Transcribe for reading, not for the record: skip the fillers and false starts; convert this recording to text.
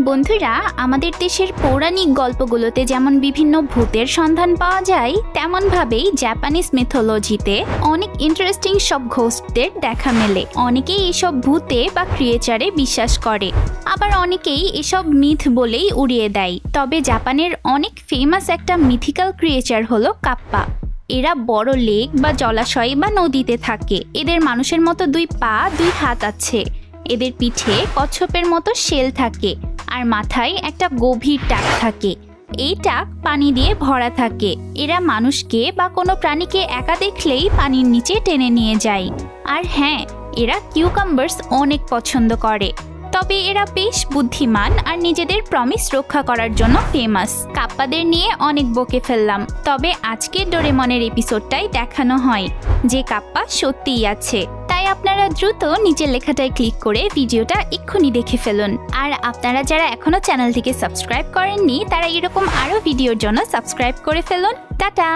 বন্ধুরা, আমাদের দেশের পৌরাণিক গল্পগুলোতে যেমন বিভিন্ন ভূতের সন্ধান পাওয়া যায়, তেমনভাবেই জাপানিজ মিথোলজিতে অনেক ইন্টারেস্টিং সব ঘোস্টদের দেখা মেলে। অনেকেই এসব ভূতে বা ক্রিয়েচারে বিশ্বাস করে, আবার অনেকেই এসব মিথ বলেই উড়িয়ে দেয়। তবে জাপানের অনেক ফেমাস একটা মিথিক্যাল ক্রিয়েচার হলো কাপ্পা। এরা বড় লেক বা জলাশয় বা নদীতে থাকে। এদের মানুষের মতো 2 পা 2 হাত আছে। এদের পিঠে কচ্ছপের মতো শেল থাকে আর মাথায় একটা গভীর টাক থাকে। এই টাক পানি দিয়ে ভরা থাকে। এরা মানুষকে বা কোনো প্রাণীকে একা দেখলেই পানির নিচে টেনে নিয়ে যায়। আর হ্যাঁ, এরা কিউকাম্বার্স অনেক পছন্দ করে। তবে এরা বেশ বুদ্ধিমান আর নিজেদের প্রমিস রক্ষা করার জন্য ফেমাস। কাপ্পাদের নিয়ে অনেক বকে ফেললাম, তবে আজকের ডোরেমনের এপিসোডটাই দেখানো হয় যে কাপ্পা সত্যিই আছে। তাই আপনারা দ্রুত নিচের লেখাটায় ক্লিক করে ভিডিওটা এক্ষুনি দেখে ফেলুন। আর আপনারা যারা এখনো চ্যানেলটিকে সাবস্ক্রাইব করেননি, তারা এরকম আরও ভিডিওর জন্য সাবস্ক্রাইব করে ফেলুন। টাটা।